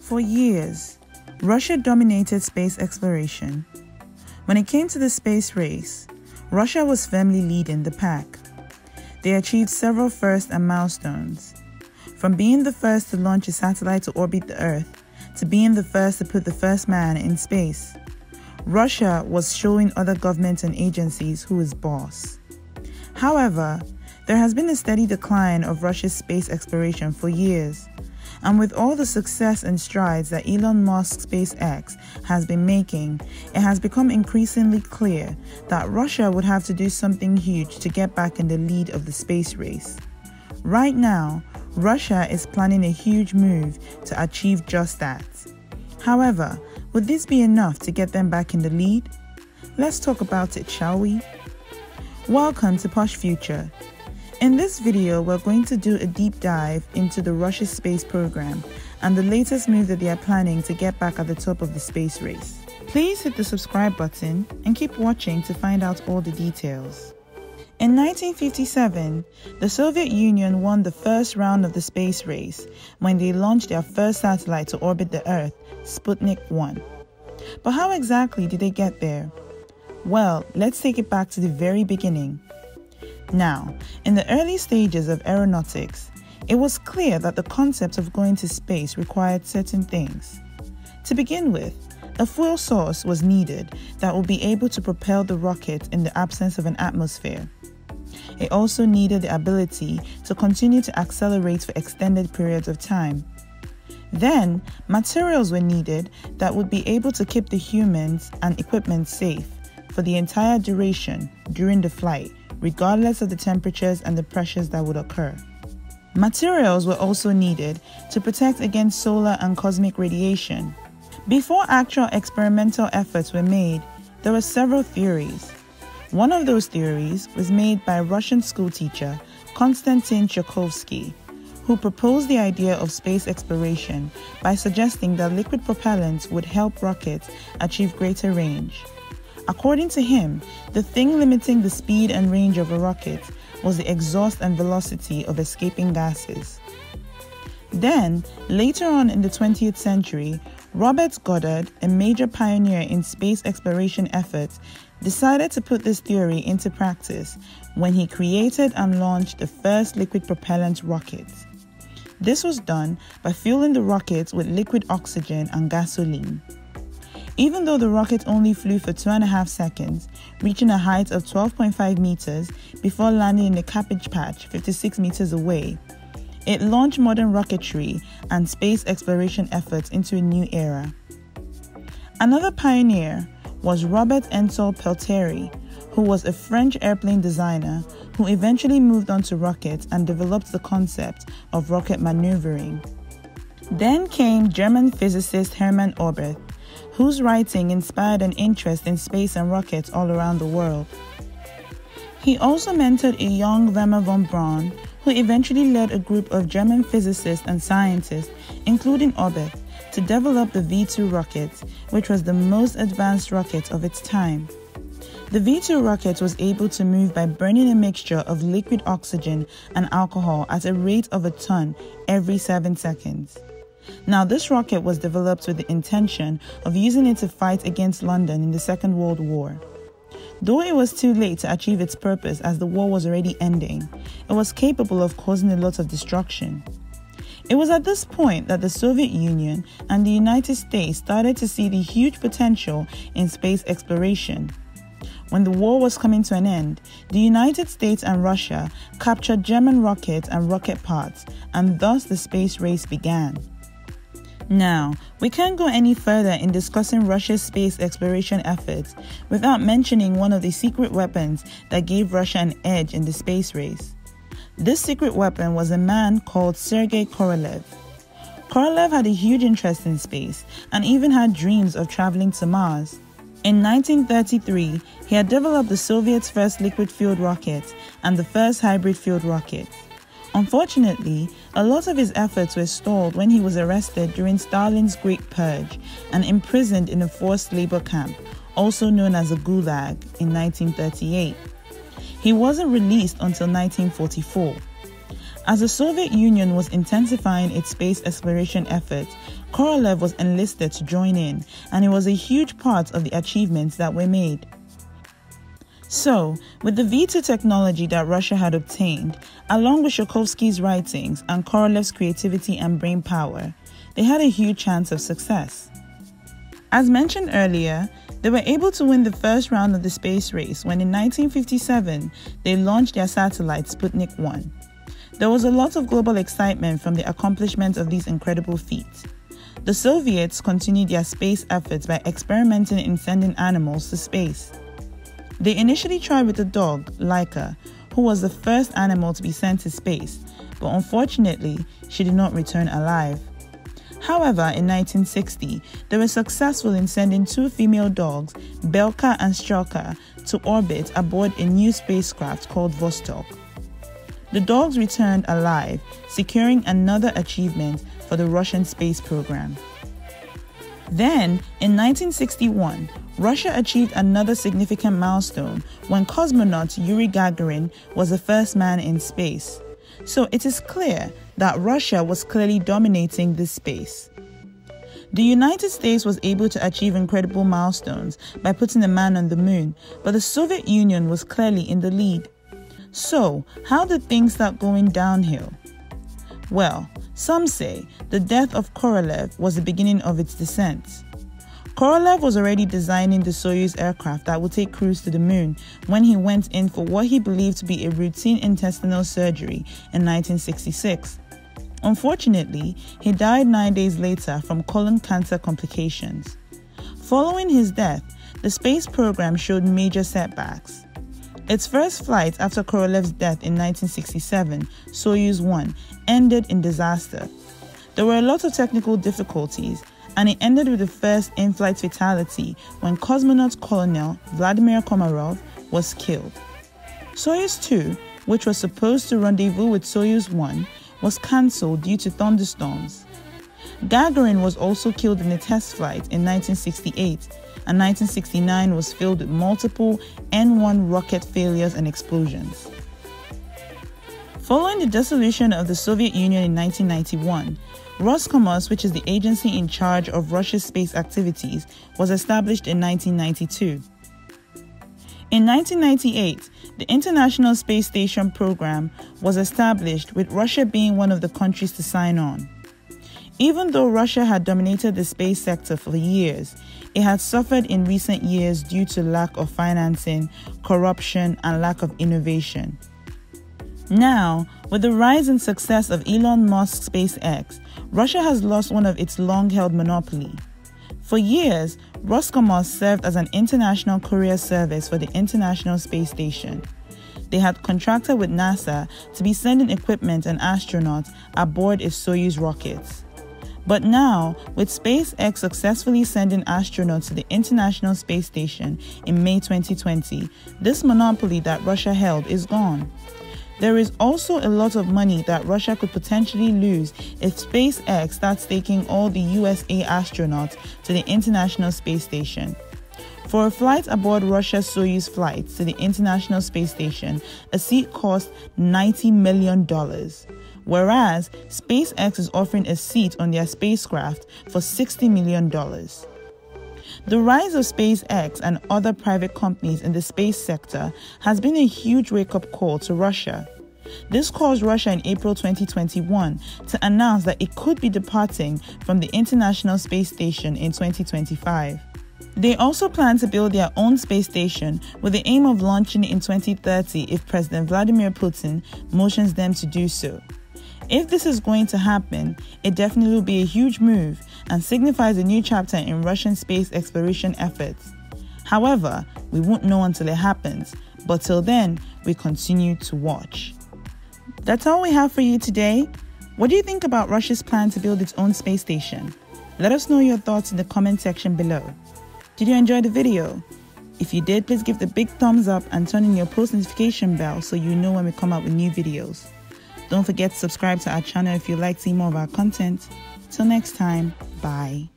For years, Russia dominated space exploration. When it came to the space race, Russia was firmly leading the pack. They achieved several firsts and milestones, from being the first to launch a satellite to orbit the Earth, to being the first to put the first man in space. Russia was showing other governments and agencies who is boss. However, there has been a steady decline of Russia's space exploration for years. And with all the success and strides that Elon Musk SpaceX has been making, it has become increasingly clear that Russia would have to do something huge to get back in the lead of the space race. Right now, Russia is planning a huge move to achieve just that. However, would this be enough to get them back in the lead? Let's talk about it, shall we? Welcome to Posh Future. In this video, we're going to do a deep dive into the Russia space program and the latest move that they are planning to get back at the top of the space race. Please hit the subscribe button and keep watching to find out all the details. In 1957, the Soviet Union won the first round of the space race when they launched their first satellite to orbit the Earth, Sputnik 1. But how exactly did they get there? Well, let's take it back to the very beginning. Now, in the early stages of aeronautics, it was clear that the concept of going to space required certain things. To begin with, a fuel source was needed that would be able to propel the rocket in the absence of an atmosphere. It also needed the ability to continue to accelerate for extended periods of time. Then, materials were needed that would be able to keep the humans and equipment safe for the entire duration during the flight, regardless of the temperatures and the pressures that would occur. Materials were also needed to protect against solar and cosmic radiation. Before actual experimental efforts were made, there were several theories. One of those theories was made by Russian schoolteacher Konstantin Tsiolkovsky, who proposed the idea of space exploration by suggesting that liquid propellants would help rockets achieve greater range. According to him, the thing limiting the speed and range of a rocket was the exhaust and velocity of escaping gases. Then, later on in the 20th century, Robert Goddard, a major pioneer in space exploration efforts, decided to put this theory into practice when he created and launched the first liquid propellant rockets. This was done by fueling the rockets with liquid oxygen and gasoline. Even though the rocket only flew for 2.5 seconds, reaching a height of 12.5 meters before landing in a cabbage patch 56 meters away, it launched modern rocketry and space exploration efforts into a new era. Another pioneer was Robert Ensor Peltier, who was a French airplane designer who eventually moved on to rockets and developed the concept of rocket maneuvering. Then came German physicist Hermann Oberth, whose writing inspired an interest in space and rockets all around the world. He also mentored a young Wernher von Braun, who eventually led a group of German physicists and scientists, including Oberth, to develop the V2 rocket, which was the most advanced rocket of its time. The V2 rocket was able to move by burning a mixture of liquid oxygen and alcohol at a rate of a ton every 7 seconds. Now, this rocket was developed with the intention of using it to fight against London in the Second World War. Though it was too late to achieve its purpose as the war was already ending, it was capable of causing a lot of destruction. It was at this point that the Soviet Union and the United States started to see the huge potential in space exploration. When the war was coming to an end, the United States and Russia captured German rockets and rocket parts, and thus the space race began. Now, we can't go any further in discussing Russia's space exploration efforts without mentioning one of the secret weapons that gave Russia an edge in the space race. This secret weapon was a man called Sergey Korolev. Korolev had a huge interest in space and even had dreams of traveling to Mars. In 1933, he had developed the Soviets' first liquid-fueled rocket and the first hybrid-fueled rocket. Unfortunately, a lot of his efforts were stalled when he was arrested during Stalin's Great Purge and imprisoned in a forced labor camp, also known as a gulag, in 1938. He wasn't released until 1944. As the Soviet Union was intensifying its space exploration efforts, Korolev was enlisted to join in, and he was a huge part of the achievements that were made. So, with the V2 technology that Russia had obtained, along with Shokhovsky's writings and Korolev's creativity and brain power, they had a huge chance of success. As mentioned earlier, they were able to win the first round of the space race when in 1957 they launched their satellite Sputnik 1. There was a lot of global excitement from the accomplishment of these incredible feats. The Soviets continued their space efforts by experimenting in sending animals to space. They initially tried with a dog, Laika, who was the first animal to be sent to space, but unfortunately, she did not return alive. However, in 1960, they were successful in sending two female dogs, Belka and Strelka, to orbit aboard a new spacecraft called Vostok. The dogs returned alive, securing another achievement for the Russian space program. Then, in 1961, Russia achieved another significant milestone when cosmonaut Yuri Gagarin was the first man in space. So it is clear that Russia was clearly dominating this space. The United States was able to achieve incredible milestones by putting a man on the moon, but the Soviet Union was clearly in the lead. So, how did things start going downhill? Well, some say the death of Korolev was the beginning of its descent. Korolev was already designing the Soyuz aircraft that would take crews to the moon when he went in for what he believed to be a routine intestinal surgery in 1966. Unfortunately, he died 9 days later from colon cancer complications. Following his death, the space program showed major setbacks. Its first flight after Korolev's death in 1967, Soyuz 1, ended in disaster. There were a lot of technical difficulties, and it ended with the first in-flight fatality when cosmonaut Colonel Vladimir Komarov was killed. Soyuz 2, which was supposed to rendezvous with Soyuz 1, was cancelled due to thunderstorms. Gagarin was also killed in a test flight in 1968, and 1969 was filled with multiple N-1 rocket failures and explosions. Following the dissolution of the Soviet Union in 1991, Roscosmos, which is the agency in charge of Russia's space activities, was established in 1992. In 1998, the International Space Station program was established, with Russia being one of the countries to sign on. Even though Russia had dominated the space sector for years, it had suffered in recent years due to lack of financing, corruption, and lack of innovation. Now, with the rise and success of Elon Musk SpaceX, Russia has lost one of its long-held monopoly. For years, Roscosmos served as an international courier service for the International Space Station. They had contracted with NASA to be sending equipment and astronauts aboard its Soyuz rockets. But now, with SpaceX successfully sending astronauts to the International Space Station in May 2020, this monopoly that Russia held is gone. There is also a lot of money that Russia could potentially lose if SpaceX starts taking all the USA astronauts to the International Space Station. For a flight aboard Russia's Soyuz flights to the International Space Station, a seat costs $90 million, whereas SpaceX is offering a seat on their spacecraft for $60 million. The rise of SpaceX and other private companies in the space sector has been a huge wake-up call to Russia. This caused Russia in April 2021 to announce that it could be departing from the International Space Station in 2025. They also plan to build their own space station with the aim of launching it in 2030 if President Vladimir Putin motions them to do so. If this is going to happen, it definitely will be a huge move and signifies a new chapter in Russian space exploration efforts. However, we won't know until it happens, but till then, we continue to watch. That's all we have for you today. What do you think about Russia's plan to build its own space station? Let us know your thoughts in the comment section below. Did you enjoy the video? If you did, please give the big thumbs up and turn on your post notification bell so you know when we come out with new videos. Don't forget to subscribe to our channel if you'd like to see more of our content. Till next time, bye.